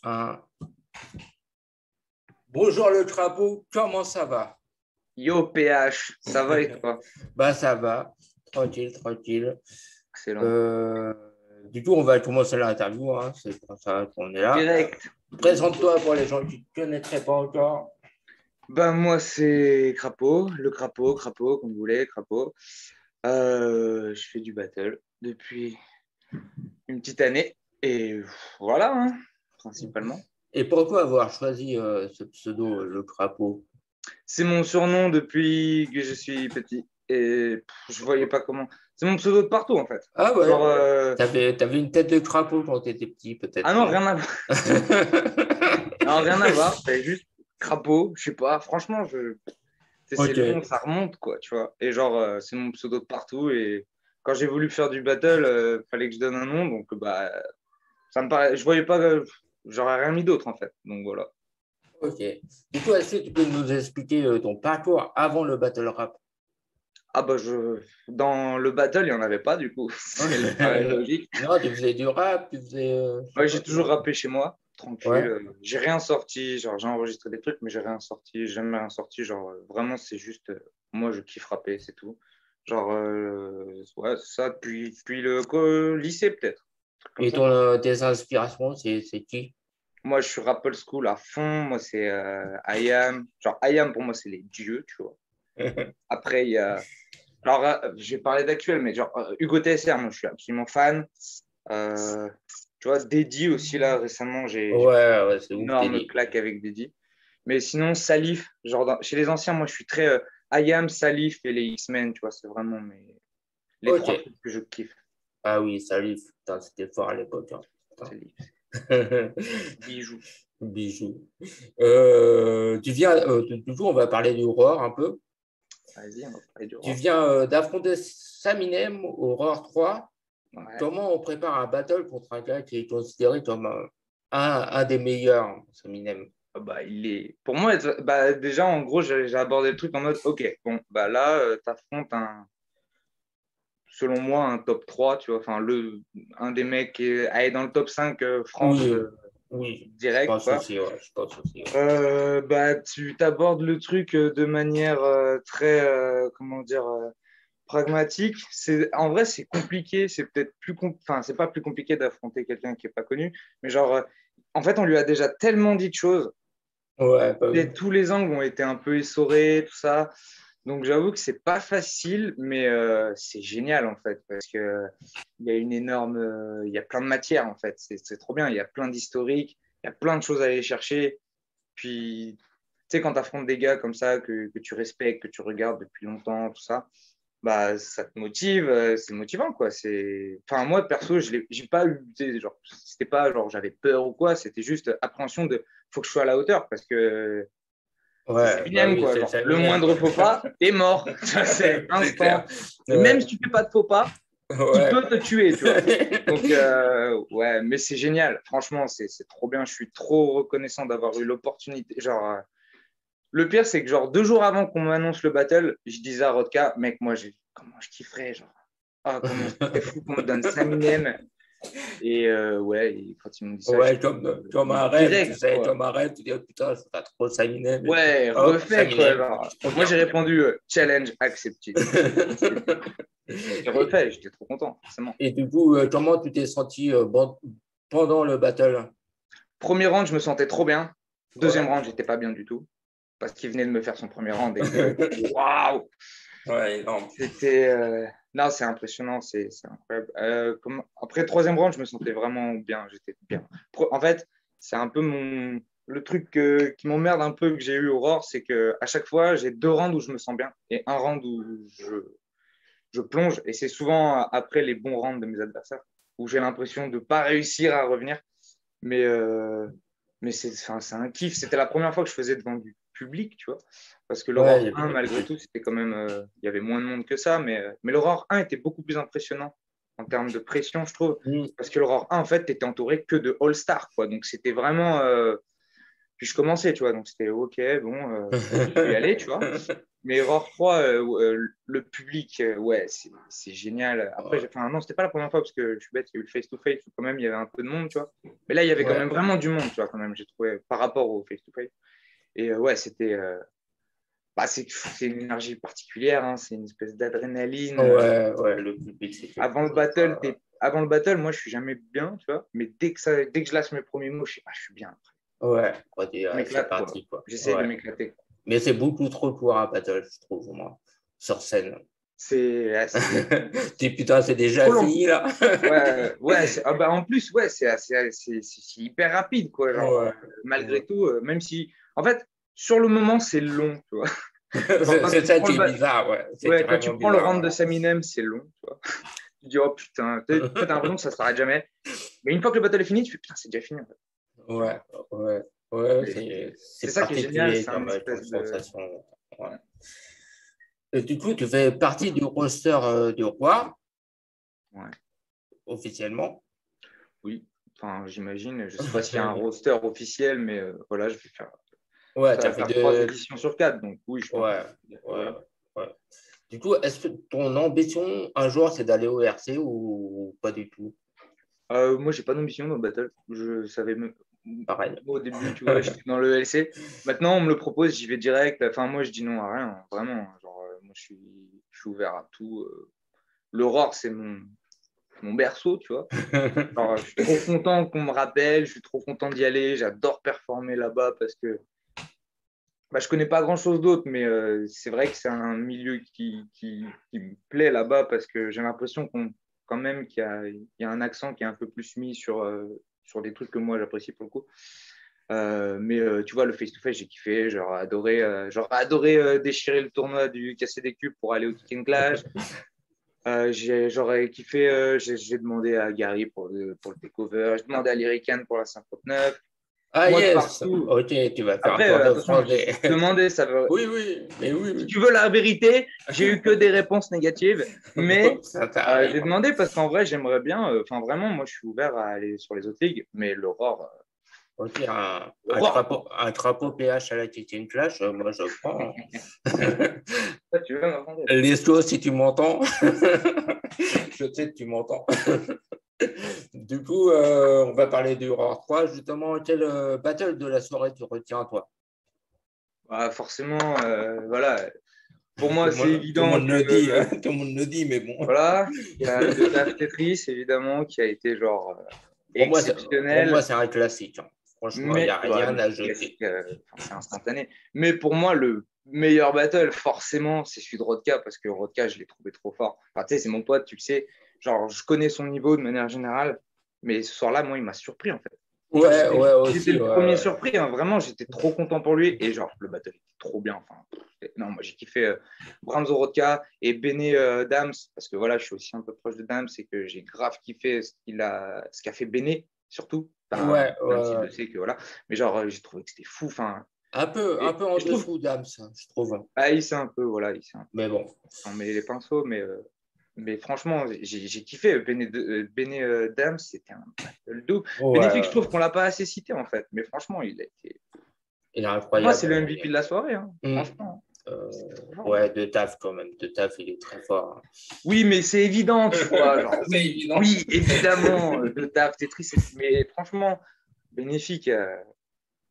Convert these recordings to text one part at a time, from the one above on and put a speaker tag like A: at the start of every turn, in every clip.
A: Un. Bonjour le crapaud, comment ça va?
B: Yo PH, ça va et toi?
A: Bah ça va, tranquille, tranquille.
B: Excellent.
A: Euh, du coup, on va commencer l'interview, hein, c'est pour ça qu'on est là.
B: Direct.
A: Présente-toi pour les gens qui ne te connaîtraient pas encore.
B: Ben moi c'est Crapaud, le Crapaud, comme vous voulez, Crapaud. Je fais du battle depuis une petite année et voilà, hein, principalement.
A: Et pourquoi avoir choisi ce pseudo, le crapaud?
B: C'est mon surnom depuis que je suis petit et je voyais pas comment. C'est mon pseudo de partout en fait.
A: Ah ouais,
B: Genre,
A: t'avais une tête de crapaud quand t'étais petit,
B: ah
A: peut-être,
B: non,
A: non?
B: rien à voir. Non, rien à voir. C'est juste Crapaud. Je sais pas. Franchement, c'est
A: Ok.
B: long, ça remonte, quoi, tu vois. Et genre, c'est mon pseudo de partout. Et quand j'ai voulu faire du battle, fallait que je donne un nom. Donc, bah, ça me paraît, je voyais pas, j'aurais rien mis d'autre, en fait. Donc, voilà.
A: Ok. Du coup, est-ce que tu peux nous expliquer ton parcours avant le battle rap?
B: Ah, bah, dans le battle, il n'y en avait pas, du coup. C'est le paraît logique.
A: Non, tu faisais du rap, tu faisais, je sais
B: Ouais,
A: pas
B: j'ai toujours
A: quoi.
B: rappé chez moi, tranquille.
A: Ouais.
B: J'ai rien sorti. Genre, j'ai enregistré des trucs, mais j'ai rien sorti. J'ai jamais rien sorti. Genre, vraiment, c'est juste, moi, je kiffe rapper, c'est tout. Genre, ouais, c'est ça, depuis le lycée, peut-être. Comme
A: Et
B: ça.
A: tes inspirations, c'est qui?
B: Moi, je suis rap old school à fond. Moi, c'est IAM. Genre, IAM, pour moi, c'est les dieux, tu vois. Après, il y a. Alors, je vais parler d'actuel, mais genre, Hugo TSR, moi, je suis absolument fan. Euh, Tu vois, Deddy aussi, là, récemment, j'ai pris
A: Ouais, ouais, c'est
B: une
A: ouf, t'es
B: énorme
A: dit.
B: claque avec Deddy. Mais sinon, Salif, genre, chez les anciens, moi, je suis très IAM, Salif et les X-Men, tu vois, c'est vraiment les
A: Ok.
B: trois trucs que je kiffe.
A: Ah oui, salut. Putain, c'était fort à l'époque, hein. Putain.
B: Salif, bijou.
A: Bijou. Tu viens, toujours, on va parler d'Aurore un peu.
B: Vas-y, on va parler du
A: Tu
B: rap.
A: viens d'affronter Saminem au Aurore 3.
B: Ouais.
A: Comment on prépare un battle contre un gars qui est considéré comme un des meilleurs, Saminem?
B: Ah bah, Pour moi, bah, déjà, en gros, j'ai abordé le truc en mode, ok, bon, bah là, t'affrontes selon moi, un top 3 tu vois, enfin, un des mecs qui est dans le top 5 France
A: Oui, oui, je
B: direct,
A: pense
B: quoi.
A: aussi, ouais, je pense aussi, ouais.
B: Bah, tu t'abordes le truc de manière très, comment dire, pragmatique. En vrai, c'est compliqué, c'est peut-être enfin, c'est pas plus compliqué d'affronter quelqu'un qui est pas connu, mais genre, en fait, on lui a déjà tellement dit de choses,
A: Ouais, bah oui.
B: et tous les angles ont été un peu essorés, tout ça. Donc j'avoue que c'est pas facile, mais c'est génial en fait, parce que il y a une énorme, il y a plein de matières en fait, c'est trop bien, il y a plein d'historiques, il y a plein de choses à aller chercher. Puis, tu sais, quand tu affrontes des gars comme ça, que tu respectes, que tu regardes depuis longtemps, tout ça, bah ça te motive, c'est motivant quoi. Enfin, moi perso, j'ai pas eu, tu sais, genre, c'était pas genre j'avais peur ou quoi, c'était juste appréhension de faut que je sois à la hauteur parce que c'est
A: Ouais, bah
B: Eminem,
A: oui,
B: quoi.
A: c'est
B: Genre, le
A: Saminem,
B: moindre
A: quoi.
B: faux pas, t'es mort. Ça, c'est
A: C'est clair.
B: instant. Et même
A: Ouais.
B: si tu fais pas de faux pas, il
A: Ouais.
B: peut te tuer, tu vois. Donc, ouais, mais c'est génial. Franchement, c'est trop bien. Je suis trop reconnaissant d'avoir eu l'opportunité. Genre, le pire, c'est que, genre, 2 jours avant qu'on m'annonce le battle, je disais à Rodka, mec, moi, comment je kifferais, genre, ah, comment ce serait fou qu'on me donne 5 minutes. Et ouais, et quand ils m'ont dit ça,
A: Ouais,
B: j'étais
A: comme un rêve, tu
B: direct,
A: sais,
B: quoi.
A: comme un rêve, tu dis, oh, putain, ça va trop Saminem et tout.
B: Ouais,
A: Hop,
B: refait quoi.
A: Saminem,
B: Genre.
A: trop
B: Moi,
A: bien.
B: j'ai répondu challenge accepted. J'ai
A: Et,
B: refait, j'étais trop content, forcément.
A: et du coup, comment tu t'es senti pendant le battle?
B: Premier round, je me sentais trop bien. Deuxième
A: Ouais.
B: round, j'étais pas bien du tout. Parce qu'il venait de me faire son premier round et que waouh,
A: Ouais, énorme.
B: c'était. Non, c'est impressionnant, c'est incroyable. Après, troisième round, je me sentais vraiment bien. J'étais bien. En fait, c'est un peu le truc qui m'emmerde un peu que j'ai eu Aurore, c'est que à chaque fois, j'ai 2 rounds où je me sens bien et un round où je plonge. Et c'est souvent après les bons rounds de mes adversaires où j'ai l'impression de ne pas réussir à revenir. Mais, euh, mais enfin, c'est un kiff. C'était la première fois que je faisais devant du public, tu vois. Parce que
A: Ouais, il
B: l'Aurore
A: y avait
B: 1,
A: du
B: malgré
A: public.
B: tout, c'était quand même. Il y avait moins de monde que ça. Mais l'Aurore 1 était beaucoup plus impressionnant en termes de pression, je trouve.
A: Mm.
B: Parce que l'Aurore 1, en fait, tu étais entouré que de All-Stars, quoi. Donc c'était vraiment. Puis je commençais, tu vois. Donc c'était OK, bon, je vais y aller, tu vois. Mais Horror 3, le public, ouais, c'est génial. Après,
A: Ouais.
B: non, c'était pas la première fois parce que je suis bête, il y a eu le face-to-face où quand même il y avait un peu de monde, tu vois. Mais là, il y avait quand
A: Ouais.
B: même vraiment du monde, tu vois, quand même, j'ai trouvé, par rapport au face-to-face. Et ouais, c'était. C'est une énergie particulière, hein, c'est une espèce d'adrénaline.
A: Ouais, ouais, le public, c'est quelque
B: Avant le
A: chose.
B: battle, avant le battle, moi, je suis jamais bien, tu vois. Mais dès que je lâche mes premiers mots, je sais pas, je suis bien après.
A: Ouais, on dit,
B: Je
A: c'est
B: m'éclate, quoi.
A: parti, quoi.
B: J'essaye de
A: Ouais.
B: m'éclater.
A: Mais c'est beaucoup trop court à battle, je trouve, moi, sur scène.
B: C'est
A: Putain, c'est déjà
B: trop long.
A: fini, là.
B: Ouais, ouais. En plus, ouais, c'est hyper rapide, quoi. Genre,
A: Ouais. Ouais.
B: malgré tout, même si, en fait, sur le moment, c'est long, tu vois. Genre,
A: C'est ça qui est bizarre, ouais. C'est
B: ouais, quand tu
A: carrément
B: prends le round
A: bizarre.
B: de Saminem, c'est long, tu vois. Tu dis, oh putain, t'as l'impression que ça s'arrête jamais. Mais une fois que le battle est fini, tu fais, putain, c'est déjà fini, en fait.
A: Ouais, ouais, ouais,
B: Mais c'est
A: c'est
B: ça qui est génial,
A: particulier
B: c'est un
A: comme
B: espèce de.
A: sensation. Ouais. Et du coup, tu fais partie du roster du roi,
B: Ouais.
A: officiellement.
B: Oui, enfin, j'imagine. Je sais pas s'il y a un roster officiel, mais voilà, je vais faire.
A: Ouais,
B: Ça
A: tu as
B: va
A: fait
B: faire 3
A: deux.
B: éditions sur 4, donc oui, je pense.
A: Ouais, ouais,
B: Voilà.
A: ouais. Du coup, est-ce que ton ambition un jour, c'est d'aller au RC ou pas du tout?
B: Moi, j'ai pas d'ambition dans le battle. Je savais même.
A: Pareil.
B: Au début, tu vois, j'étais dans le LC. Maintenant, on me le propose, j'y vais direct. Enfin, moi, je dis non à rien, vraiment. Genre, moi, je suis ouvert à tout. L'aurore, c'est mon berceau, tu vois. Alors, je suis trop content qu'on me rappelle, je suis trop content d'y aller. J'adore performer là-bas parce que je connais pas grand-chose d'autre, mais c'est vrai que c'est un milieu qui me plaît là-bas parce que j'ai l'impression quand même qu'il y a un accent qui est un peu plus mis sur des trucs que moi j'apprécie pour le coup. Mais tu vois, le face-to-face, j'ai kiffé. J'aurais adoré déchirer le tournoi du casser des cubes pour aller au Kick and Clash. J'aurais kiffé. J'ai demandé à Gary pour le takeover. J'ai demandé à Lyrican pour la 59.
A: Ah
B: Moi, de
A: yes,
B: partout.
A: ok, tu vas faire un
B: Après,
A: tour de
B: attention,
A: France
B: j'ai juste demandé. Ça veut.
A: Oui, oui, mais oui,
B: Si
A: oui.
B: tu veux la vérité, j'ai eu que des réponses négatives. Mais
A: Ça
B: j'ai
A: t'arrive.
B: demandé parce qu'en vrai, j'aimerais bien. Enfin, vraiment, moi, je suis ouvert à aller sur les autres ligues. Mais l'Aurore,
A: Ok,
B: quoi.
A: un trapeau PH à la Kitchen Clash, moi je prends.
B: Ça, tu veux m'attendre.
A: L'esco, si tu m'entends, je sais que tu m'entends. Du coup, on va parler du Roar 3. Justement, quel battle de la soirée tu retiens, toi?
B: Forcément, voilà. Pour moi, c'est
A: Tout le
B: évident
A: monde
B: que
A: le dit, hein, tout le monde le dit, mais bon.
B: voilà, il y a de Taf Tetris, évidemment, qui a été genre
A: Pour moi,
B: exceptionnel.
A: c'est un classique, hein. Franchement, il n'y
B: Mais
A: a
B: ouais,
A: rien
B: mais
A: à
B: c'est classique,
A: jeter.
B: c'est instantané. Mais pour moi, le meilleur battle, forcément, c'est celui de Rodka, parce que Rodka, je l'ai trouvé trop fort. Enfin, tu sais, c'est mon pote, tu le sais. Genre, je connais son niveau de manière générale, mais ce soir-là, moi, il m'a surpris, en fait. Genre,
A: Ouais, ouais,
B: j'étais
A: aussi,
B: le
A: ouais,
B: premier
A: ouais.
B: surpris, hein. Vraiment, j'étais trop content pour lui. Et genre, le battle était trop bien. Enfin, non, moi, j'ai kiffé Bramzo Rodka et Bene Dams, parce que voilà, je suis aussi un peu proche de Dams, et que j'ai grave kiffé ce qu'a fait Bene, surtout. Enfin,
A: Ouais,
B: même s'il
A: ouais.
B: le sait que voilà. Mais genre, j'ai trouvé que c'était fou. Enfin,
A: Un peu en
B: et je trouve,
A: dessous d'Ams, je trouve.
B: il s'est un peu, voilà, il s'est un
A: Mais bon.
B: peu mêlé les pinceaux, mais franchement, j'ai kiffé. Bene Dams, c'était un battle doux.
A: Ouais,
B: Bénéfique, je
A: ouais.
B: trouve qu'on l'a pas assez cité, en fait. Mais franchement, il a été.
A: Il est
B: Pour moi,
A: incroyable.
B: c'est le MVP de la soirée, hein.
A: Hum.
B: Franchement. C'était trop fort.
A: Ouais, de taf quand même. De taf, il est très fort,
B: Oui, mais c'est évident, tu vois. Genre,
A: c'est
B: oui,
A: évident.
B: oui, évidemment, de taf, Tetris. Mais franchement, bénéfique.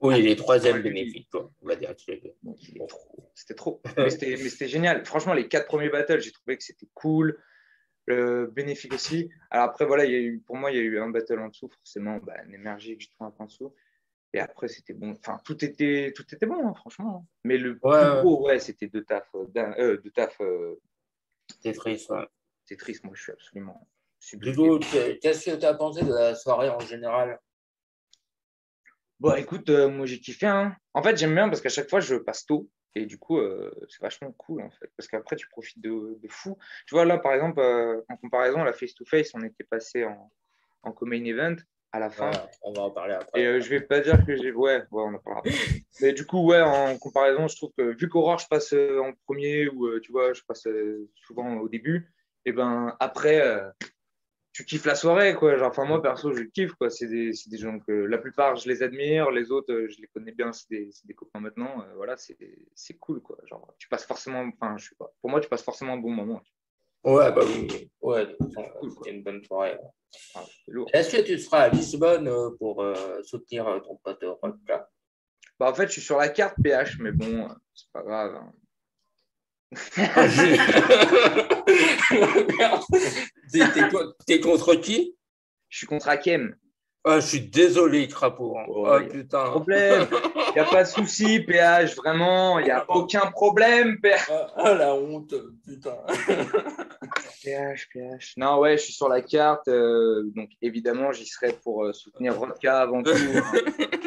A: Oui, il est
B: Moi,
A: troisième
B: lui,
A: bénéfique, quoi. On va dire que
B: donc, il est
A: bon.
B: trop. C'était trop. Mais c'était génial. Franchement, les 4 premiers battles, j'ai trouvé que c'était cool. Bénéfique aussi. Alors après, voilà, pour moi, il y a eu un battle en dessous, forcément, un énergie que je trouve un peu en dessous. Et après, c'était bon. Enfin, tout était bon, hein, franchement. Mais le
A: Ouais,
B: plus
A: ouais.
B: gros, ouais, c'était de taf
A: C'est triste, ouais.
B: c'est triste. Moi, je suis absolument
A: Du
B: subjugué.
A: coup, qu'est-ce que tu as pensé de la soirée en général?
B: Bon, écoute, moi, j'ai kiffé, hein. En fait, j'aime bien parce qu'à chaque fois, je passe tôt. Et du coup, c'est vachement cool, en fait. Parce qu'après, tu profites de fou. Tu vois, là, par exemple, en comparaison, la face-to-face, on était passé en co-main event à la
A: Ouais,
B: fin.
A: on va en parler
B: Et
A: après.
B: je vais pas dire que j'ai. Ouais, on en parlera après. Mais du coup, ouais, en comparaison, je trouve que vu qu'Aurore, je passe en premier ou tu vois, je passe souvent au début, et ben après, tu kiffes la soirée, quoi. Genre, enfin, moi, perso, je kiffe, quoi. C'est des gens que la plupart, je les admire. Les autres, je les connais bien. C'est des copains maintenant. Voilà, c'est cool, quoi. Genre, tu passes forcément, enfin, je sais pas. Pour moi, tu passes forcément un bon moment.
A: Ouais, bah oui. Ouais, de toute façon,
B: Cool, quoi.
A: c'était une bonne soirée.
B: Ah, c'est lourd.
A: Est-ce que tu seras à Lisbonne pour soutenir ton pote Rodka?
B: Bah, en fait, je suis sur la carte PH, mais bon, c'est pas grave, hein.
A: Ah, Merde. T'es contre qui?
B: Je suis contre Hakem.
A: Ah, je suis désolé, Crapaud.
B: Oh,
A: Oh
B: y a pas de
A: putain.
B: problème. Il n'y a pas de souci, PH, vraiment. Il n'y a aucun problème, PH.
A: Ah, la honte, putain.
B: PH. Non, ouais, je suis sur la carte. Donc, évidemment, j'y serai pour soutenir Rodka avant tout, hein.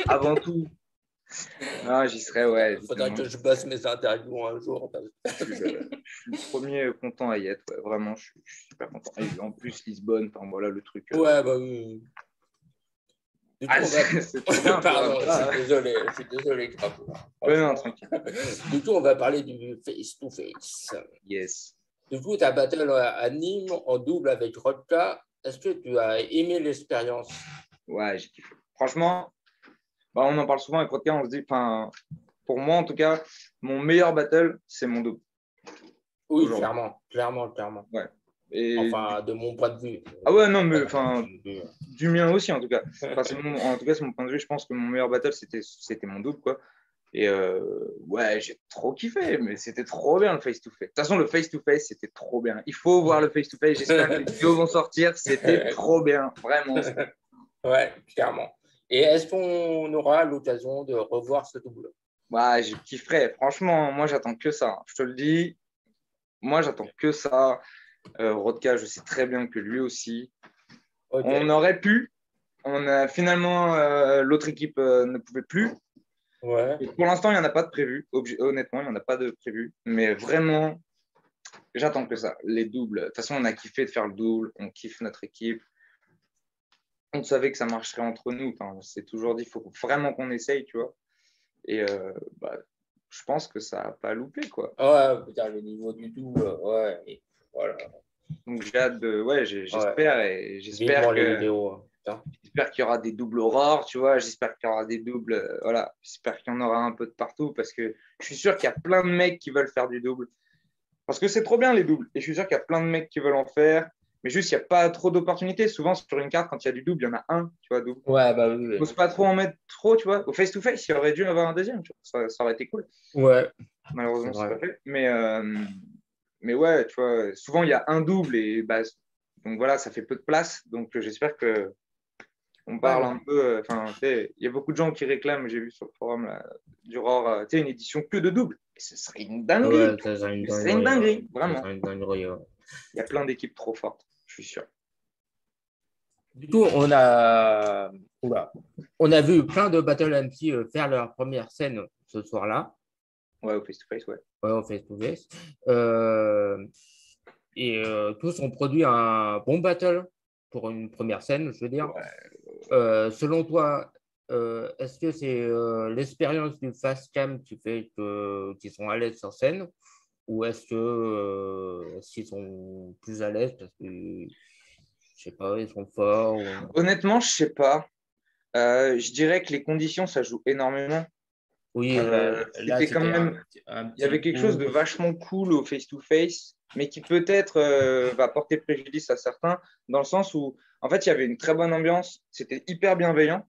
B: Avant tout. Non, j'y serai, ouais.
A: Faudra que je bosse mes interviews un jour.
B: Je suis le premier content à y être. Ouais. Vraiment, je suis super content. Et en plus, Lisbonne, enfin, voilà le truc.
A: Ouais, bah oui. Du coup,
B: Ah, c'est trop bien.
A: Pardon,
B: Voilà.
A: je suis désolé, Crapaud.
B: Ouais, non, tranquille.
A: Du coup, on va parler du face-to-face.
B: Yes.
A: Du coup, ta battle à Nîmes en double avec Rodka, est-ce que tu as aimé l'expérience?
B: Ouais, j'ai kiffé. Franchement, bah, on en parle souvent avec Rodka, on se dit, enfin, pour moi en tout cas, mon meilleur battle, c'est mon double.
A: Oui, clairement.
B: Ouais. Et...
A: Enfin, de mon point de vue.
B: Ah ouais, non, mais enfin, du mien aussi en tout cas. Enfin, en tout cas, c'est mon point de vue. Je pense que mon meilleur battle, c'était mon double, quoi. Et ouais, j'ai trop kiffé, mais c'était trop bien le face-to-face. De toute façon, le face-to-face, c'était trop bien. Il faut voir le face-to-face. J'espère que les vidéos vont sortir. C'était trop bien, vraiment.
A: Ouais, clairement. Et est-ce qu'on aura l'occasion de revoir ce double?
B: Ouais, je kifferais. Franchement, moi, j'attends que ça. Je te le dis, moi, j'attends que ça. Rodka, je sais très bien que lui aussi.
A: Okay.
B: On aurait pu. On a finalement, l'autre équipe ne pouvait plus.
A: Ouais.
B: Et pour l'instant, il n'y en a pas de prévu. Honnêtement, il n'y en a pas de prévu. Mais vraiment, j'attends que ça. Les doubles. De toute façon, on a kiffé de faire le double. On kiffe notre équipe. On savait que ça marcherait entre nous. Enfin, c'est toujours dit, il faut vraiment qu'on essaye, tu vois. Et bah, je pense que ça n'a pas loupé, quoi.
A: Ouais, putain, le niveau du double, ouais. Et voilà.
B: Donc j'ai hâte de. Ouais, j'espère.
A: Ouais.
B: Et j'espère j'espère qu'il y aura des doubles aurores, tu vois. J'espère qu'il y aura des doubles. Voilà. J'espère qu'il y en aura un peu de partout parce que je suis sûr qu'il y a plein de mecs qui veulent faire du double. Parce que c'est trop bien les doubles. Et je suis sûr qu'il y a plein de mecs qui veulent en faire. Mais juste, il n'y a pas trop d'opportunités. Souvent, sur une carte, quand il y a du double, il y en a un, tu vois, double.
A: Ouais, bah oui.
B: Il ne faut pas trop en mettre trop, tu vois. Au face-to-face, il y aurait dû avoir un deuxième, tu vois. Ça aurait été cool.
A: Ouais.
B: Malheureusement, c'est pas fait. Mais ouais, tu vois, souvent, il y a un double et bah, donc voilà, ça fait peu de place. Donc j'espère que on parle un peu. Enfin, il y a beaucoup de gens qui réclament, j'ai vu sur le forum là, du ROR, une édition que de double. Et ce serait une dinguerie.
A: Ouais, ça serait une dinguerie.
B: Vraiment.
A: Ça serait une dinguerie, ouais.
B: Il y a plein d'équipes trop fortes, je suis sûr.
A: Du coup, on a vu plein de Battle MC faire leur première scène ce soir-là.
B: Ouais, au face-to-face, ouais.
A: Ouais, au face-to-face. Et tous ont produit un bon battle pour une première scène, je veux dire. Ouais. Selon toi, est-ce que c'est l'expérience du fast cam qui fait qu'ils sont à l'aise sur scène, ou est-ce que s'ils sont plus à l'aise parce que je sais pas, ils sont forts ou...
B: Honnêtement, je sais pas. Je dirais que les conditions, ça joue énormément.
A: Oui,
B: c'était quand même. Il y avait quelque chose de vachement cool au face-to-face, mais qui peut-être va porter préjudice à certains, dans le sens où, en fait, il y avait une très bonne ambiance, c'était hyper bienveillant.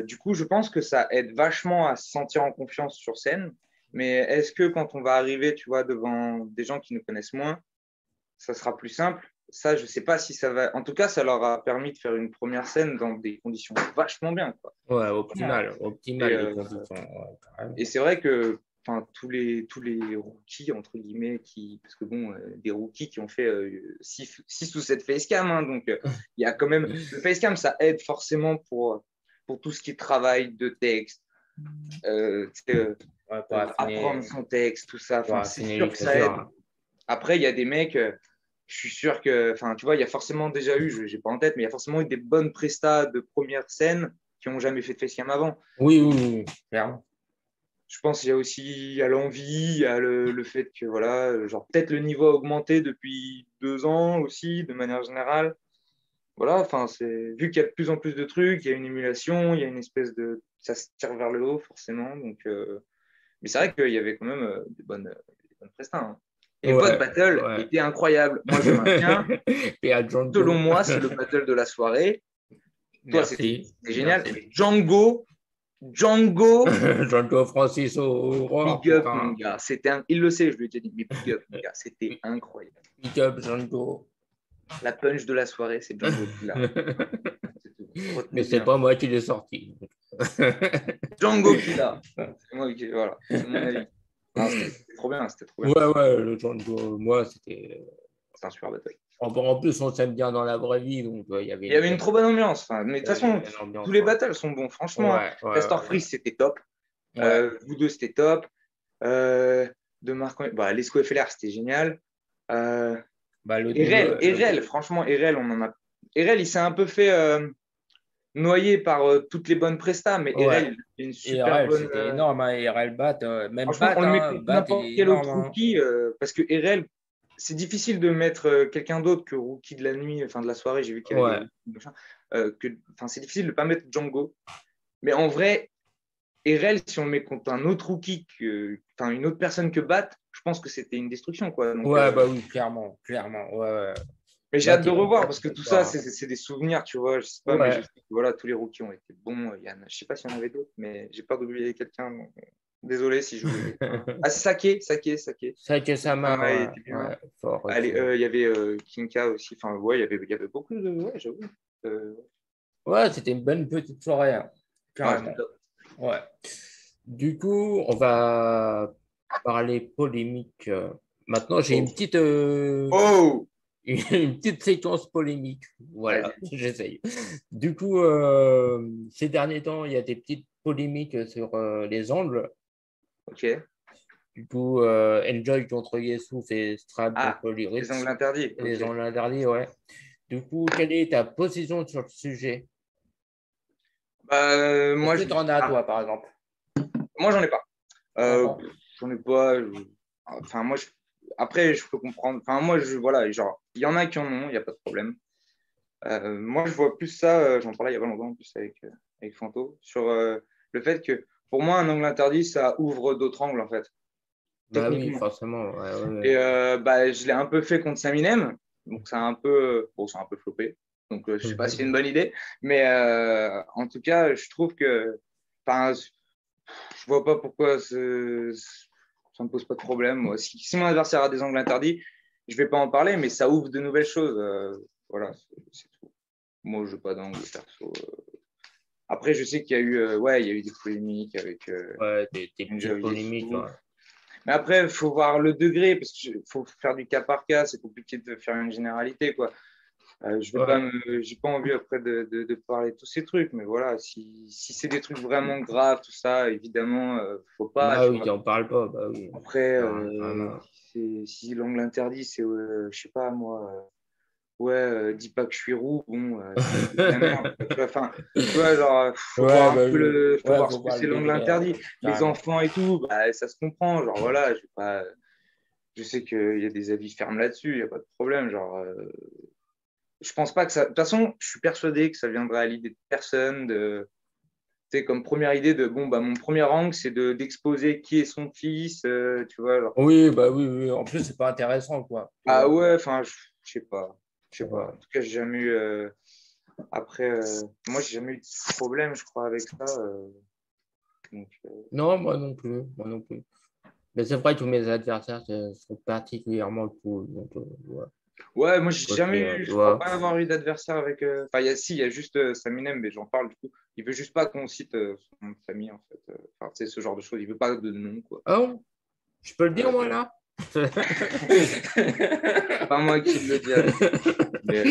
B: Du coup, je pense que ça aide vachement à se sentir en confiance sur scène. Mais est-ce que quand on va arriver, tu vois, devant des gens qui nous connaissent moins, ça sera plus simple? Ça, je ne sais pas si ça va. En tout cas, ça leur a permis de faire une première scène dans des conditions vachement bien, quoi.
A: Ouais, optimal les conditions.
B: Et c'est vrai que tous les rookies, entre guillemets, parce que bon, des rookies qui ont fait 6 ou 7 facecam, hein, donc il y a quand même. Le facecam, ça aide forcément pour tout ce qui est travail de texte, apprendre son texte, tout ça. C'est sûr que ça aide. Après, il y a des mecs, je suis sûr que, tu vois, il y a forcément déjà eu, je n'ai pas en tête, mais il y a forcément eu des bonnes prestats de première scène qui n'ont jamais fait de facecam avant.
A: Oui, clairement.
B: je pense qu'il y a aussi l'envie, il y a le fait que, voilà, genre peut-être le niveau a augmenté depuis 2 ans aussi, de manière générale. Voilà, enfin, vu qu'il y a de plus en plus de trucs, il y a une émulation, il y a une espèce de. Ça se tire vers le haut, forcément. Donc, mais c'est vrai qu'il y avait quand même des bonnes prestats. Hein. Et votre
A: Ouais,
B: battle
A: ouais.
B: était incroyable. Moi, je maintiens.
A: Et à
B: Selon
A: Django.
B: moi, c'est le battle de la soirée. Toi, c'était
A: Merci.
B: génial.
A: Merci.
B: Mais Django,
A: Django Francis Aurore,
B: big up, mon
A: putain.
B: gars. Il le sait, je lui ai déjà dit, mais big up, mon gars. C'était incroyable.
A: Big up Django.
B: La punch de la soirée, c'est Django qui l'a. C'est tout.
A: Mais
B: Retenez
A: c'est
B: bien.
A: pas moi qui l'ai sorti.
B: Django qui l'a. C'est moi qui. Voilà, c'est mon avis. Non, c'était trop bien, c'était trop bien.
A: Ouais, ouais, le Django, moi, c'était.
B: C'est un super bataille.
A: En plus, on s'aime bien dans la vraie vie, donc il y avait
B: Il y avait une trop bonne ambiance. Enfin, mais de toute façon,
A: une ambiance.
B: tous les battles sont bons. Franchement,
A: Ouais, ouais,
B: Castor Freeze, c'était top.
A: ouais.
B: Vous deux, c'était top. De Marc, Lesco FLR, c'était génial.
A: Bah,
B: Erel, franchement, Erel, on en a. Erel, il s'est un peu fait noyer par toutes les bonnes prestas, mais
A: ouais.
B: Erel, il a une super
A: IRL,
B: bonne.
A: c'était énorme, hein. IRL Bat, même
B: Franchement,
A: Bat,
B: on le met
A: hein.
B: contre
A: Bat, il
B: n'importe
A: est
B: quel autre
A: énorme. Hein.
B: rookie, parce que Erel, c'est difficile de mettre quelqu'un d'autre que rookie de la nuit, enfin de la soirée, j'ai vu qu'il y avait des
A: Ouais.
B: rookies, machin, c'est difficile de ne pas mettre Django. Mais en vrai, Erel, si on le met contre un autre rookie, une autre personne que Bat, je pense que c'était une destruction. Quoi. Donc,
A: Ouais, bah oui, clairement, clairement. Ouais, ouais.
B: mais j'ai
A: Bat,
B: hâte de
A: il est
B: revoir
A: très,
B: parce que
A: très
B: tout ça,
A: fort.
B: c'est des souvenirs, tu vois. Je sais pas, mais je
A: Ouais.
B: sais que voilà, tous les rookies ont été bons. Je sais pas s'il y en avait d'autres, mais j'ai peur d'oublier quelqu'un. Donc, désolé si j'oublie quelqu'un. Ah, c'est Sake.
A: Ça que ça m'a,
B: Il était
A: ouais,
B: bien.
A: ouais, fort
B: Allez,
A: aussi.
B: il y avait Kinka aussi. Enfin, ouais, il y avait beaucoup de. Ouais, j'avoue. Euh,
A: Ouais, c'était une bonne petite soirée, hein.
B: ouais,
A: Carrément.
B: c'était top.
A: Ouais. Du coup, on va parler polémique. Maintenant, j'ai
B: Oh.
A: une petite,
B: Oh.
A: une petite séquence polémique. Voilà,
B: Vas-y.
A: j'essaye. Du coup, ces derniers temps, il y a des petites polémiques sur les angles.
B: Ok.
A: Du coup, Enjoy contre Yesuf et Strad
B: Ah,
A: contre
B: les angles
A: Lyrics.
B: interdits. Ok.
A: Les angles interdits, ouais. Du coup, quelle est ta position sur le sujet?
B: Bah,
A: Est-ce que tu en as, toi, par exemple?
B: moi, j'en ai pas. Euh,
A: D'accord.
B: j'en ai pas. Enfin, moi, après, je peux comprendre. Enfin, moi, voilà, genre, il y en a qui en ont, il n'y a pas de problème. Moi, je vois plus ça, j'en parlais il y a pas longtemps en plus avec Fanto, sur le fait que pour moi, un angle interdit, ça ouvre d'autres angles, en fait,
A: Bah oui,
B: techniquement.
A: forcément. Ouais, ouais,
B: Et
A: ouais.
B: je l'ai un peu fait contre Saminem, donc ça a un peu floppé. Donc, je sais pas si c'est une bonne idée, mais en tout cas, je trouve que, enfin, je vois pas pourquoi ça me pose pas de problème. Moi. Si mon adversaire a des angles interdits, je vais pas en parler, mais ça ouvre de nouvelles choses. Voilà, c'est tout. Moi, je n'ai pas d'angle perso. Après, je sais qu'il y a eu, il y a eu des polémiques avec
A: Ouais, des
B: Ninja
A: petites polémiques.
B: Yesuf.
A: Ouais.
B: Mais après, il faut voir le degré, parce qu'il faut faire du cas par cas. C'est compliqué de faire une généralité, quoi.
A: Ouais.
B: J'ai pas envie après de parler de tous ces trucs, mais voilà, si c'est des trucs vraiment graves, tout ça, évidemment, faut pas,
A: Bah
B: tu
A: oui,
B: vois.
A: tu n'en parles pas. Bah oui.
B: Après,
A: Vraiment.
B: si l'angle interdit, c'est, je sais pas moi, dis pas que je suis roux, bon, c'est un peu de la merde. Tu vois, enfin, tu vois, genre, faut voir
A: Ouais,
B: un
A: bah
B: peu
A: oui.
B: faut
A: Ouais,
B: voir
A: faut
B: ce que
A: voir
B: c'est
A: le
B: l'angle
A: degré,
B: interdit. Les
A: carrément.
B: enfants et tout, bah, ça se comprend, genre voilà, je sais qu'il y a des avis fermes là-dessus, il n'y a pas de problème, genre. Je pense pas que ça. De toute façon, je suis persuadé que ça viendrait à l'idée de personne. Comme première idée de bon, bah, mon premier angle, c'est d'exposer qui est son fils, tu vois. Genre.
A: Oui, bah oui, oui. En plus, c'est pas intéressant, quoi. Tu
B: Ah
A: vois.
B: ouais, enfin, je sais pas. Je sais pas.
A: Ouais.
B: En tout cas, j'ai jamais eu. Après, moi, j'ai jamais eu de problème, je crois, avec ça. Donc,
A: Non, moi non plus. Moi non plus. Mais c'est vrai que tous mes adversaires sont particulièrement cool. Donc, ouais.
B: ouais, moi, j'ai
A: Ok,
B: jamais eu.
A: tu
B: Je crois
A: vois.
B: pas avoir eu d'adversaire avec. Enfin, il y a juste Saminem, mais j'en parle du coup. Il veut juste pas qu'on cite son nom de famille, en fait. Enfin, tu sais, ce genre de choses. Il veut pas de nom, quoi.
A: Ah bon? Je peux le dire,
B: Euh,
A: moi, là?
B: pas moi qui le dis avec. Mais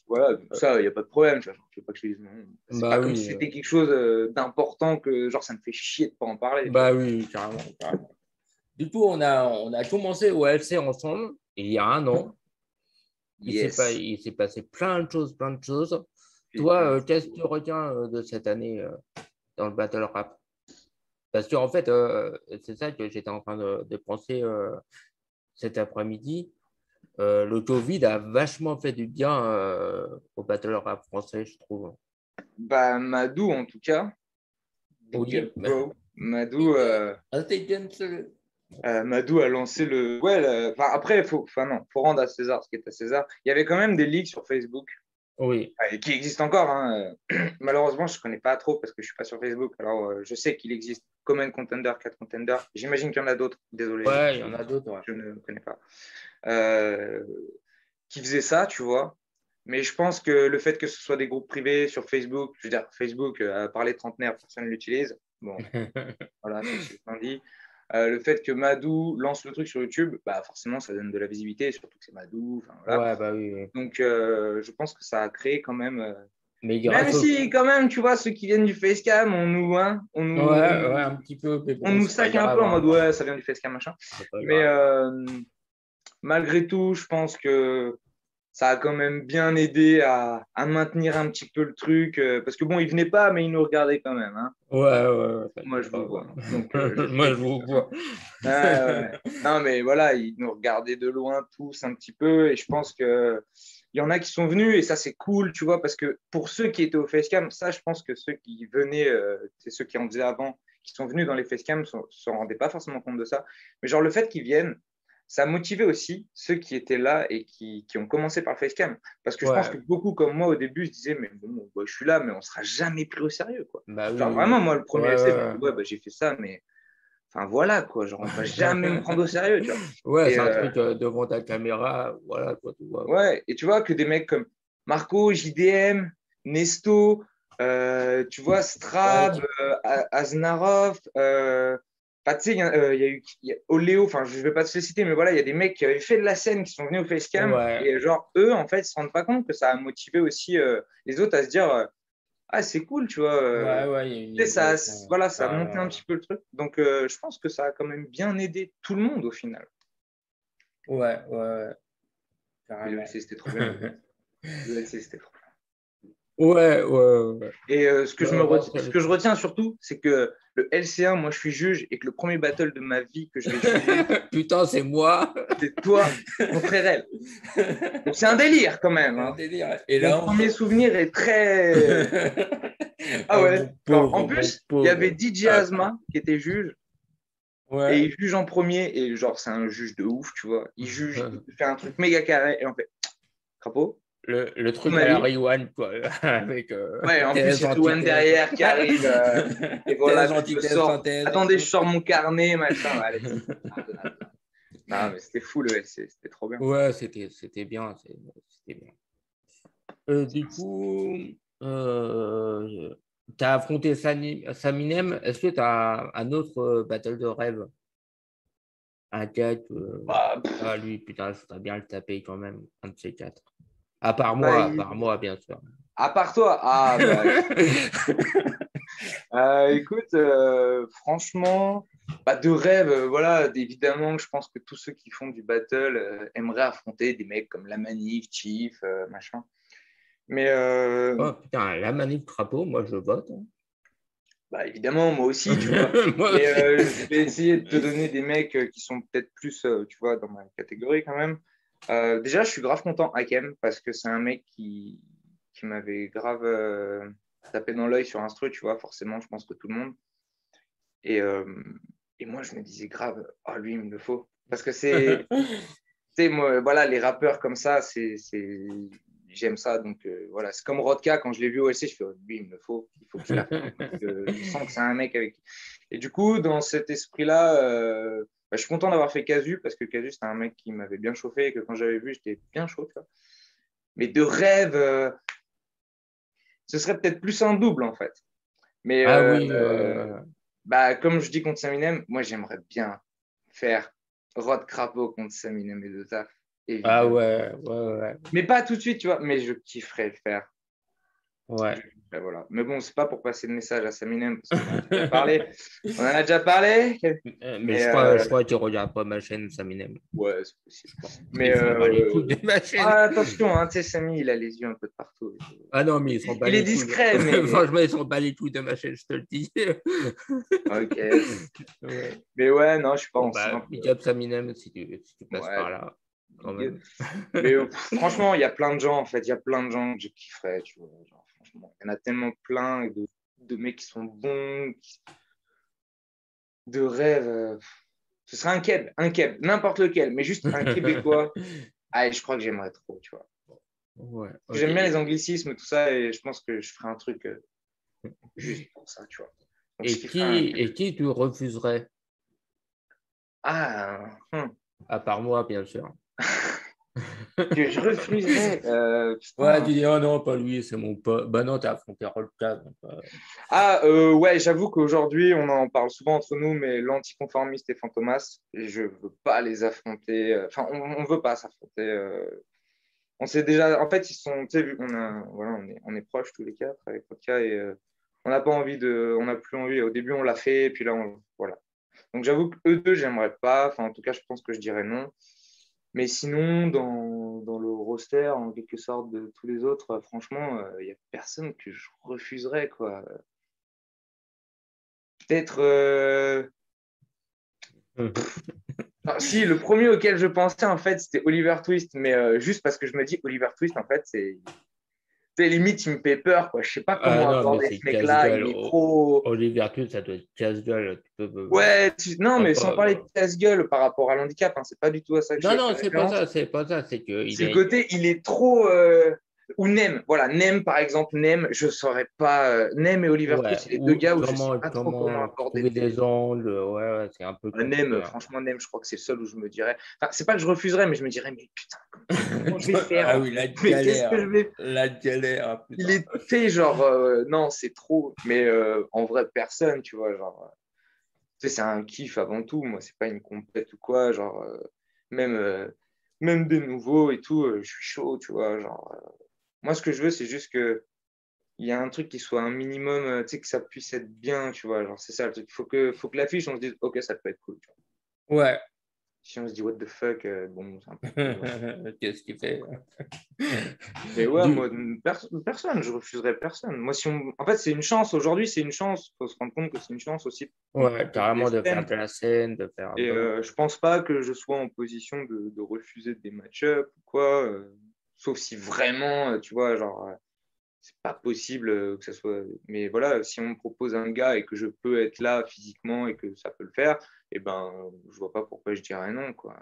B: voilà, donc ça, il n'y a pas de problème. Je ne veux pas que je dise non. C'est pas
A: Bah
B: comme si
A: oui.
B: c'était quelque chose d'important que genre ça me fait chier de pas en parler. Tu vois.
A: Bah oui, carrément, carrément. Du coup, on a commencé au LC ensemble il y a un an.
B: Yes.
A: Il s'est passé plein de choses, plein de choses. Toi,
B: Putain.
A: qu'est-ce que tu retiens de cette année dans le battle rap? Parce qu'en fait, c'est ça que j'étais en train de penser cet après-midi. Le Covid a vachement fait du bien au battle rap français, je trouve.
B: Bah, Madou, en tout cas, big up,
A: Oui.
B: bro. Madou a lancé le. Ouais, enfin, après, faut rendre à César ce qui est à César. Il y avait quand même des leaks sur Facebook
A: Oui.
B: qui existent encore. Hein. Malheureusement, je ne connais pas trop parce que je ne suis pas sur Facebook. Alors, je sais qu'il existe Common Contender, 4 Contender. J'imagine qu'il y en a d'autres. Désolé,
A: Ouais, il y en a d'autres. Ouais.
B: je ne connais pas. Qui faisaient ça, tu vois. Mais je pense que le fait que ce soit des groupes privés sur Facebook, je veux dire, Facebook, à part les trentenaires, personne ne l'utilise. Bon, voilà, c'est dit. Le fait que Madou lance le truc sur YouTube, bah forcément, ça donne de la visibilité, surtout que c'est Madou. Voilà.
A: Ouais, bah oui. Oui.
B: Donc, je pense que ça a créé quand même.
A: Mais
B: Même
A: grâce au...
B: si, quand même, tu vois, ceux qui viennent du facecam,
A: Ouais, un petit peu. Mais
B: on
A: bon,
B: nous
A: c'est pas
B: sac un
A: grave.
B: peu en
A: Hein.
B: mode ouais, ça vient du facecam, machin.
A: C'est pas
B: Mais
A: grave.
B: malgré tout, je pense que ça a quand même bien aidé à maintenir un petit peu le truc. Parce que bon, ils venaient pas, mais ils nous regardaient quand même. Hein.
A: Ouais,
B: Moi, je vous
A: pas,
B: vois. Donc, je
A: Moi,
B: sais
A: je
B: que
A: vous vois.
B: ouais. Non, mais voilà, ils nous regardaient de loin tous un petit peu. Et je pense que il y en a qui sont venus et ça, c'est cool, tu vois, parce que pour ceux qui étaient au facecam, ça, je pense que ceux qui venaient, c'est ceux qui en faisaient avant, qui sont venus dans les facecams, ne se rendaient pas forcément compte de ça. Mais genre, le fait qu'ils viennent, ça a motivé aussi ceux qui étaient là et qui ont commencé par le facecam. Parce que je pense
A: Ouais,
B: que beaucoup comme moi, au début, se disaient, mais bon, bah, je suis là, mais on ne sera jamais pris au sérieux, quoi.
A: bah
B: Genre,
A: oui.
B: vraiment, moi, le premier
A: Ouais,
B: essai, je me dis,
A: ouais.
B: ouais, bah, j'ai fait ça, mais enfin, voilà, quoi. Genre, on va jamais me prendre au sérieux, tu vois.
A: Ouais,
B: Et,
A: c'est un truc devant ta caméra. Voilà, quoi, tu vois.
B: ouais, et tu vois que des mecs comme Marco, JDM, Nesto, tu vois,
A: Ouais,
B: Strab, Aznarov, tu sais, il y a Oléo, enfin, je ne vais pas te les citer, mais voilà, il y a des mecs qui avaient fait de la scène, qui sont venus au facecam,
A: ouais.
B: et genre, eux, en fait, ils ne se rendent pas compte que ça a motivé aussi les autres à se dire, ah, c'est cool, tu vois.
A: Ouais, il y a une
B: Tu sais, ça,
A: émulation.
B: voilà, ça a monté un
A: Carrément.
B: petit peu le truc. Donc, je pense que ça a quand même bien aidé tout le monde au final.
A: Ouais,
B: Mais le
A: carrément.
B: LC, c'était trop bien. Le LC, c'était trop bien.
A: Ouais.
B: Et
A: Bah,
B: ce que je retiens surtout, c'est que le LC1, moi, je suis juge et que le premier battle de ma vie que je vais juger,
A: Putain, c'est moi.
B: c'est toi contre RL. Donc, c'est un délire quand même.
A: C'est un
B: Hein.
A: délire. Et
B: Mon
A: là, on...
B: premier souvenir est très. Ah
A: Oh,
B: ouais. Genre, en
A: mon
B: plus, il y avait
A: pauvre.
B: DJ
A: Ah,
B: Asma qui était juge. Et
A: ouais.
B: il juge en premier, et genre, c'est un juge de ouf, tu vois. Il juge, il fait un truc méga carré, et on fait crapaud,
A: Le
B: ton
A: truc à la
B: avis?
A: Rewan, quoi, avec
B: Ouais, en plus, il
A: thèse,
B: y a Rouen
A: antithèse.
B: derrière qui arrive, et voilà,
A: Thèse,
B: puis je
A: antithèse,
B: sors.
A: synthèse et
B: Attendez, je
A: tout.
B: sors mon carnet, machin. Ouais, allez, non, mais c'était fou, le LC, c'était trop bien.
A: Ouais, c'était bien. C'était bien. Du coup, tu as affronté Saminem. Est-ce que tu as un autre battle de rêve? Un gars que.
B: Bah,
A: Ah, lui, putain, je voudrais bien le taper quand même. Un de ces quatre.
B: bah,
A: À part moi, bien sûr.
B: à part toi, ah, bah, écoute, franchement, bah, de rêve, voilà, évidemment, je pense que tous ceux qui font du battle aimeraient affronter des mecs comme La Manif, Chief, machin. Mais
A: Oh putain, la manip crapaud, moi je vote. Hein.
B: bah, évidemment, moi aussi, tu vois.
A: Moi
B: Mais
A: aussi.
B: je vais essayer de te donner des mecs qui sont peut-être plus, tu vois, dans ma catégorie quand même. Déjà, je suis grave content, Hakem, parce que c'est un mec qui m'avait grave tapé dans l'œil sur Instru, tu vois, forcément, je pense que tout le monde. Et, euh, et moi, je me disais grave, ah, lui, il me le faut. Parce que c'est, tu sais, moi, voilà, les rappeurs comme ça, j'aime ça. Donc, voilà, c'est comme Rodka, quand je l'ai vu au LC, je fais, oh, lui, il me le faut, il faut qu'il affronte. Parce que je sens que c'est un mec avec. Et du coup, dans cet esprit-là, bah, je suis content d'avoir fait Casu, parce que Casu, c'est un mec qui m'avait bien chauffé, et que quand j'avais vu, j'étais bien chaud, tu vois. Mais de rêve, ce serait peut-être plus un double, en fait. Mais
A: Ah oui,
B: bah, comme je dis contre Saminem, moi, j'aimerais bien faire Rod Crapo contre Saminem et De Taf,
A: ah
B: évidemment.
A: ouais.
B: Mais pas tout de suite, tu vois. Mais je kifferais le faire.
A: Ouais.
B: Voilà. Mais bon, c'est pas pour passer le message à Saminem, parce qu'on en a déjà parlé. On en a déjà parlé.
A: Mais je crois qu'il regarde pas ma chaîne, Saminem.
B: Ouais, c'est possible.
A: Je pense.
B: Mais
A: Il s'en bat les couilles de ma chaîne.
B: attention, hein, tu sais, Samy, il a les yeux un peu de partout.
A: Ah non, mais il s'en bat
B: Il est
A: les couilles.
B: discret, mais.
A: Franchement, il s'en bat les couilles de ma chaîne, je te le dis.
B: Ok.
A: Ouais.
B: Mais ouais, non, je suis pas
A: Bon,
B: en
A: bah,
B: simple.
A: big up Saminem si tu passes
B: Ouais,
A: par là, quand
B: big up.
A: même.
B: Mais franchement, il y a plein de gens, en fait. Il y a plein de gens que je kifferais, tu vois. Genre, franchement, il y en a tellement plein de mecs qui sont bons, de rêves. Ce serait un Keb, n'importe lequel, mais juste un Québécois. Ah, je crois que j'aimerais trop, tu vois.
A: Ouais,
B: Parce que
A: ok.
B: j'aime bien les anglicismes, tout ça, et je pense que je ferais un truc juste pour ça, tu vois. Donc, je
A: Et
B: kifferais un Québécois.
A: qui tu refuserais?
B: Ah,
A: À part moi, bien sûr.
B: que je refuserais.
A: Ouais,
B: Putain.
A: tu dis, oh non, pas lui, c'est mon pote. Bah non, t'as affronté Rolka. Donc,
B: Ah, ouais, j'avoue qu'aujourd'hui, on en parle souvent entre nous, mais l'anticonformiste et Fantomas, je veux pas les affronter. Enfin, on veut pas s'affronter. On sait déjà, en fait, ils sont, tu sais, vu qu'on a, voilà, on est proches tous les quatre avec Vodka et on n'a pas envie on n'a plus envie. Au début, on l'a fait, et puis là, voilà. Donc, j'avoue qu'eux deux, j'aimerais pas. Enfin, en tout cas, je pense que je dirais non. Mais sinon, dans le roster, en quelque sorte, de tous les autres, franchement, il n'y a personne que je refuserais, quoi. Peut-être. Ah, si, le premier auquel je pensais, en fait, c'était Oliver Twist, mais juste parce que je me dis, Oliver Twist, en fait, c'est limite, il me fait peur, quoi. Je sais pas
A: Ah
B: comment
A: non, mais
B: aborder
A: c'est
B: ce mec-là.
A: casse-gueule.
B: Il est trop.
A: Olivier Twist, ça doit être casse-gueule.
B: Ouais, non, mais sans
A: Pas-
B: parler de casse-gueule par rapport à l'handicap, hein, c'est pas du tout à ça que
A: Non,
B: je
A: non,
B: fais
A: c'est pas
B: référence.
A: ça, c'est pas ça. C'est que il
B: C'est le
A: est.
B: côté, il est trop. Ou Nem, voilà, Nem par exemple, Nem, je saurais pas. Nem et Oliver
A: Ouais,
B: Twist, c'est les deux
A: ou
B: gars où je sais
A: comment,
B: pas trop comment
A: comment
B: aborder
A: trouver
B: le truc.
A: des angles. Ouais, ouais, c'est un peu
B: Nem,
A: compliqué, hein.
B: franchement, Nem, je crois que c'est le seul où je me dirais. Enfin, c'est pas que je refuserais, mais je me dirais, mais putain, comment je vais faire
A: Ah
B: en
A: oui,
B: fait.
A: la
B: Mais qu'est-ce que je
A: galère.
B: vais.
A: La galère, ah,
B: Il
A: putain.
B: est fait genre, non, c'est trop. Mais en vrai, personne, tu vois, genre. Tu sais, c'est un kiff avant tout. Moi, c'est pas une compète ou quoi. Genre, même, même des nouveaux et tout, je suis chaud, tu vois. Genre, moi, ce que je veux, c'est juste que il y a un truc qui soit un minimum, tu sais, que ça puisse être bien, tu vois. Genre, c'est ça le truc. Faut que l'affiche, on se dise, ok, ça peut être cool, tu vois.
A: Ouais.
B: Si on se dit, what the fuck, bon, c'est un peu chaud, ouais.
A: Qu'est-ce qu'il fait?
B: Mais ouais,
A: Du...
B: moi, personne, je refuserais personne. Moi, si en fait, c'est une chance. Aujourd'hui, c'est une chance. Il faut se rendre compte que c'est une chance aussi pour
A: Ouais,
B: proposer des
A: carrément de faire
B: scènes.
A: de la scène, de faire.
B: Et je pense pas que je sois en position de refuser des match-up ou quoi. Sauf si vraiment, tu vois, genre, c'est pas possible que ça soit. Mais voilà, si on me propose un gars et que je peux être là physiquement et que ça peut le faire, eh ben, je vois pas pourquoi je dirais non, quoi.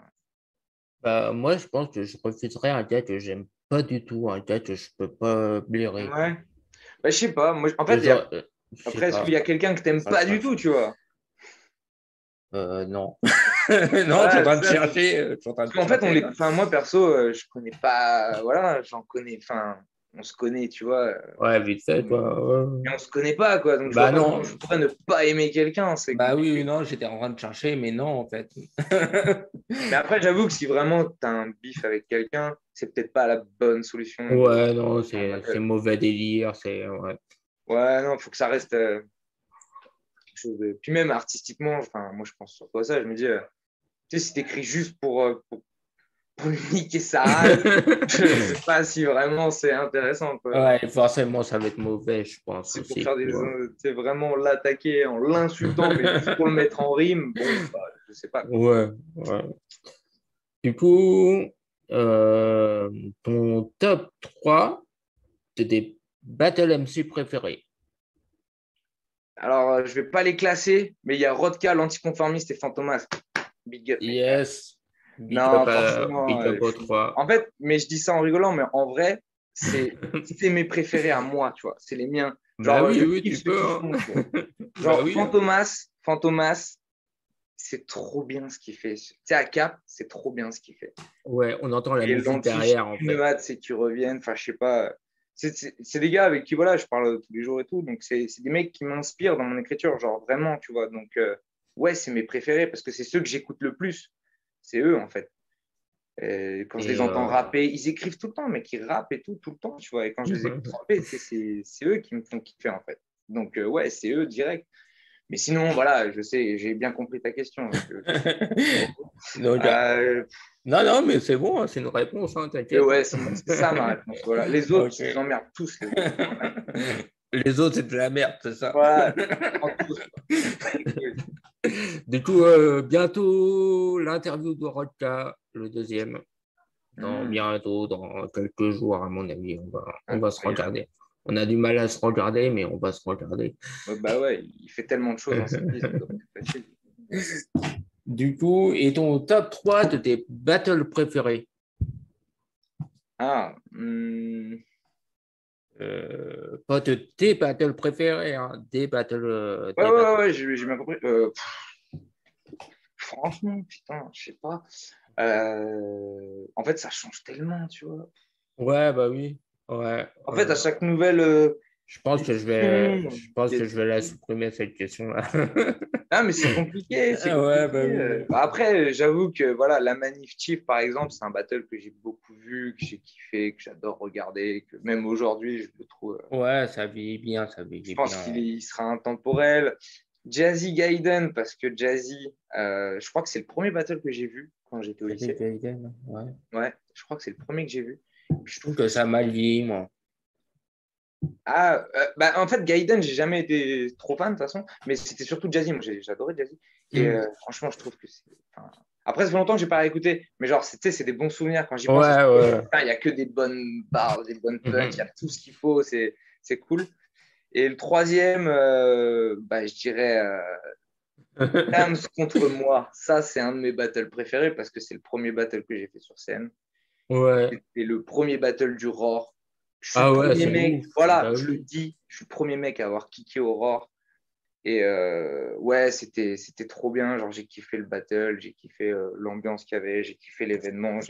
A: Bah, moi, je pense que je refuserais un gars que j'aime pas du tout, un gars que je peux pas blairer, quoi.
B: Ouais. Bah, je sais pas. Moi, en fait,
A: Je sais
B: après, est-ce
A: pas.
B: qu'il y a quelqu'un que t'aimes
A: Pas le
B: pas du tout,
A: chercher.
B: tu vois?
A: Non. Non, je suis en
B: Ouais,
A: train de
B: ça,
A: chercher. Je suis en train de
B: en fait,
A: chercher, là.
B: enfin, moi, perso, je connais pas. Voilà, j'en connais. Enfin, on se connaît, tu vois.
A: Ouais, vite fait, quoi. Ouais.
B: Mais on se connaît pas, quoi. Donc, je vois
A: Bah
B: pas comment je
A: non.
B: pourrais ne pas aimer quelqu'un. C'est
A: Bah oui,
B: compliqué.
A: non, j'étais en train de chercher, mais non, en fait.
B: Mais après, j'avoue que si vraiment tu as un bif avec quelqu'un, c'est peut-être pas la bonne solution de
A: Ouais, non,
B: en
A: c'est
B: battle.
A: mauvais délire, c'est ouais.
B: Ouais, non, il faut que ça reste quelque chose de. Puis même artistiquement, enfin, moi, je pense surtout à ça. Je me dis, tu sais, si tu écris juste pour lui niquer sa race, je sais pas si vraiment c'est intéressant, quoi.
A: Ouais, forcément, ça va être mauvais, je pense
B: C'est pour
A: aussi,
B: faire
A: tu vois.
B: tu sais, vraiment l'attaquer en l'insultant, mais juste pour le mettre en rime, bon, bah, je sais pas, quoi.
A: Ouais, ouais. Du coup, euh, ton top 3 de tes Battle MC préférés.
B: Alors, je vais pas les classer, mais il y a Rodka, l'anticonformiste et Fantomas. Big up, mes frères.
A: Yes,
B: Non, franchement,
A: big up aux 3.
B: en fait, mais je dis ça en rigolant, mais en vrai, c'est mes préférés à moi, tu vois. C'est les miens.
A: Bah
B: Genre,
A: oui,
B: je
A: oui,
B: kiffe
A: tu
B: ce
A: peux,
B: qu'ils
A: hein.
B: font, tu vois.
A: Bah
B: Genre,
A: oui, hein.
B: Fantomas, c'est trop bien ce qu'il fait. Tu sais, à Cap, c'est trop bien ce qu'il fait.
A: Ouais, on entend la
B: Et
A: musique
B: l'anti, j'ai
A: derrière, en
B: qu'une
A: fait.
B: hâte, c'est qu'ils reviennent. Enfin, je sais pas. C'est des gars avec qui, voilà, je parle tous les jours et tout. Donc, c'est des mecs qui m'inspirent dans mon écriture, genre vraiment, tu vois. Donc, ouais, c'est mes préférés parce que c'est ceux que j'écoute le plus. C'est eux, en fait. Et quand je les entends rapper, ils écrivent tout le temps, mais ils rappent et tout le temps, tu vois. Et quand je les écoute rapper, c'est eux qui me font kiffer, en fait. Donc, ouais, c'est eux direct. Mais sinon, voilà, je sais, j'ai bien compris ta question.
A: Donc, non, mais c'est bon, hein, c'est une réponse, hein, t'inquiète.
B: Ouais, c'est ça ma réponse. Voilà. Les autres,
A: Okay.
B: je les emmerde tous, les autres.
A: Les autres, c'est de la merde, c'est ça.
B: Voilà, tous.
A: Du coup, bientôt l'interview de Rodka, le deuxième. Bientôt, dans quelques jours, à mon avis, on va se regarder. On a du mal à se regarder, mais on va se regarder.
B: Bah ouais, il fait tellement de choses dans cette vie, ça doit être facile.
A: Du coup, et ton top 3 de tes battles préférés?
B: Ah,
A: pas de tes battles préférés, hein, des battles.
B: ouais, j'ai bien compris. Franchement, putain, je sais pas. En fait, ça change tellement, tu vois.
A: Ouais, bah oui. Ouais.
B: En fait, à chaque nouvelle.
A: Je pense que je vais la supprimer, cette question-là.
B: Ah, mais c'est compliqué.
A: Ouais, bah oui.
B: Après, j'avoue que voilà, la Manif Chief, par exemple, c'est un battle que j'ai beaucoup vu, que j'ai kiffé, que j'adore regarder, que même aujourd'hui, je le trouve.
A: Ouais, ça vieillit bien, ça vieillit bien.
B: Je pense qu'il sera intemporel. Jazzy Gaiden, parce que Jazzy, je crois que c'est le premier battle que j'ai vu quand j'étais au lycée.
A: Gaiden, ouais.
B: Ouais, je crois que c'est le premier que j'ai vu.
A: Je trouve que ça a mal vieilli, moi.
B: Ah, bah, en fait, Gaiden, j'ai jamais été trop fan de toute façon, mais c'était surtout Jazzy. Moi, j'adorais Jazzy. Et franchement, je trouve que c'est. Enfin... Après, ça fait longtemps que j'ai pas réécouté, mais genre, c'est des bons souvenirs quand j'y pense. Il y a que des bonnes barres, des bonnes punches, il y a tout ce qu'il faut, c'est cool. Et le troisième, bah, je dirais Dams contre moi. Ça, c'est un de mes battles préférés parce que c'est le premier battle que j'ai fait sur scène.
A: Ouais.
B: C'était le premier battle du Roar. Je suis
A: Ah
B: le
A: ouais,
B: premier
A: c'est
B: mec,
A: ouf.
B: voilà,
A: Bah
B: je le
A: oui.
B: dis, je suis le premier mec à avoir kické au Roar. Et ouais, c'était trop bien. Genre, j'ai kiffé le battle, j'ai kiffé l'ambiance qu'il y avait, j'ai kiffé l'événement.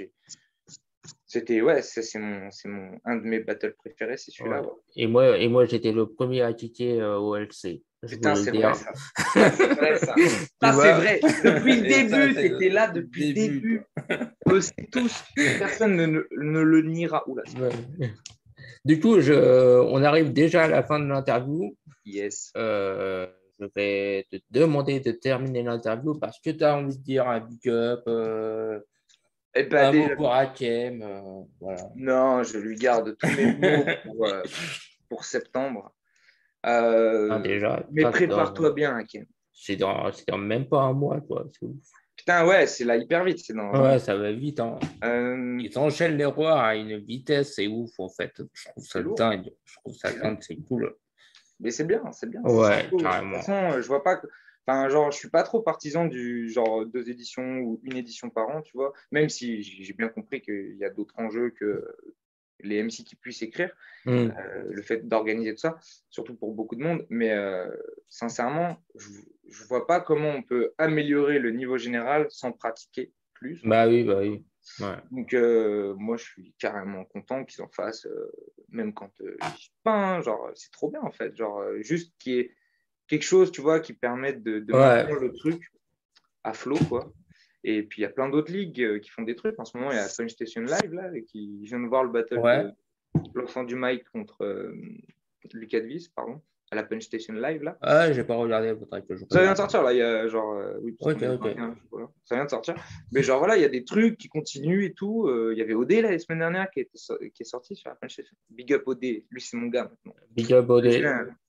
B: C'était, ouais, c'est un de mes battles préférés, c'est celui-là.
A: Ouais. Et moi j'étais le premier à kicker au LC.
B: Putain, c'est vrai ça. Ça, c'est vrai ça. Ça, c'est vrai. Depuis le début, tu étais là depuis le début. On le sait tous. Personne ne le niera. Oula,
A: ouais. Du coup, on arrive déjà à la fin de l'interview.
B: Yes.
A: Je vais te demander de terminer l'interview parce que tu as envie de dire un big up,
B: Et bah,
A: un mot pour Hakem. Voilà.
B: Non, je lui garde tous mes mots pour septembre.
A: Déjà,
B: Mais prépare-toi bien, Hakem.
A: C'est dans même pas un mois, quoi. C'est ouf.
B: Putain, ouais, c'est là hyper vite. C'est dans
A: Ouais, ça va vite. Hein. Ils enchaînent les rois à une vitesse, c'est ouf, en fait. Je trouve ça dingue. Je trouve ça dingue, c'est cool.
B: Mais c'est bien, c'est bien.
A: Ouais,
B: cool.
A: carrément.
B: De toute façon, je vois pas. Enfin, genre, je suis pas trop partisan du genre 2 éditions ou une édition par an, tu vois. Même si j'ai bien compris qu'il y a d'autres enjeux que les MC qui puissent écrire, le fait d'organiser tout ça, surtout pour beaucoup de monde. Mais sincèrement, je vois pas comment on peut améliorer le niveau général sans pratiquer plus.
A: Bah oui, bah oui. Ouais.
B: Donc, moi, je suis carrément content qu'ils en fassent, même quand je suis pas, hein, genre, c'est trop bien en fait. Genre, juste qu'il y ait quelque chose, tu vois, qui permette de maintenir le truc à flot, quoi. Et puis, il y a plein d'autres ligues qui font des trucs. En ce moment, il y a Punch Station Live, là, qui vient de voir le battle de l'enfant du Mike contre Lucas Vies, pardon, à la Punch Station Live, là.
A: Ah, j'ai pas regardé.
B: Ça vient de sortir, là, il y a genre, oui,
A: ok.
B: 21, voilà. Ça vient de sortir. Mais genre, voilà, il y a des trucs qui continuent et tout. Il y avait OD, là, la semaine dernière, qui est sorti sur la Punch Station. Big up OD, lui, c'est mon gars maintenant.
A: Big up OD.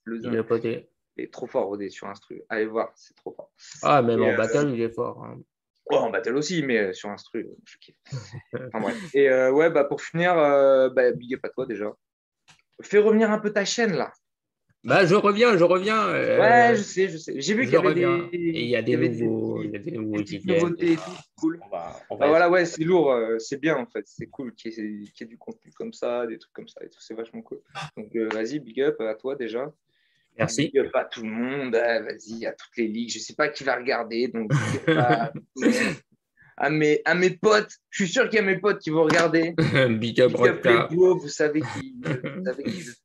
B: Big up OD. Il est trop fort, OD, sur Instru. Allez voir, c'est trop fort.
A: Ah, même en battle, il est fort. Hein.
B: Ouais, en battle aussi, mais sur Instru, je kiffe. Enfin bref. Et ouais, bah, pour finir, big up à toi déjà. Fais revenir un peu ta chaîne, là.
A: Bah, je reviens.
B: Ouais, je sais. J'ai vu qu'il y avait
A: il y a des nouveaux
B: des nouveautés et tout. Cool.
A: On va
B: voilà, ouais, c'est lourd. C'est bien, en fait. C'est cool qu'il y ait du contenu comme ça, des trucs comme ça et tout. C'est vachement cool. Donc, vas-y, big up à toi déjà.
A: Merci.
B: Big up à tout le monde. Vas-y, à toutes les ligues. Je sais pas qui va regarder. Donc, big up à tout le monde. À mes potes. Je suis sûr qu'il y a mes potes qui vont regarder.
A: Big up,
B: les beaux, vous savez qui je suis.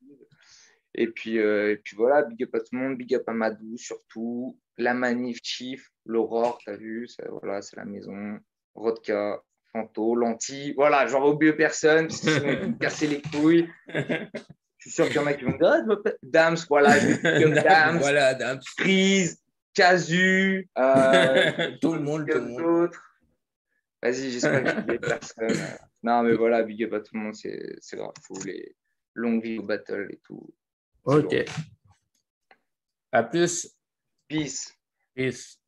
B: Et puis voilà, big up à tout le monde, big up à Madou surtout, la Manif Chief, l'Aurore, t'as vu, voilà, c'est la maison, Rodka, Fanto, Lanty. Voilà, j'en vais oublier personne, parce que sinon ils vont me casser les couilles. Je suis sûr qu'il y en a qui vont me dire, Dams, voilà, je vais Dams,
C: voilà, Dams.
B: Freeze, Casu,
C: tout le monde.
B: d'autres. Vas-y, j'espère que j'ai oublié personne. Non, mais voilà, big up à tout le monde, c'est grave fou, les longues vies au battle et tout.
A: Ok. À plus.
B: Peace.
A: Peace.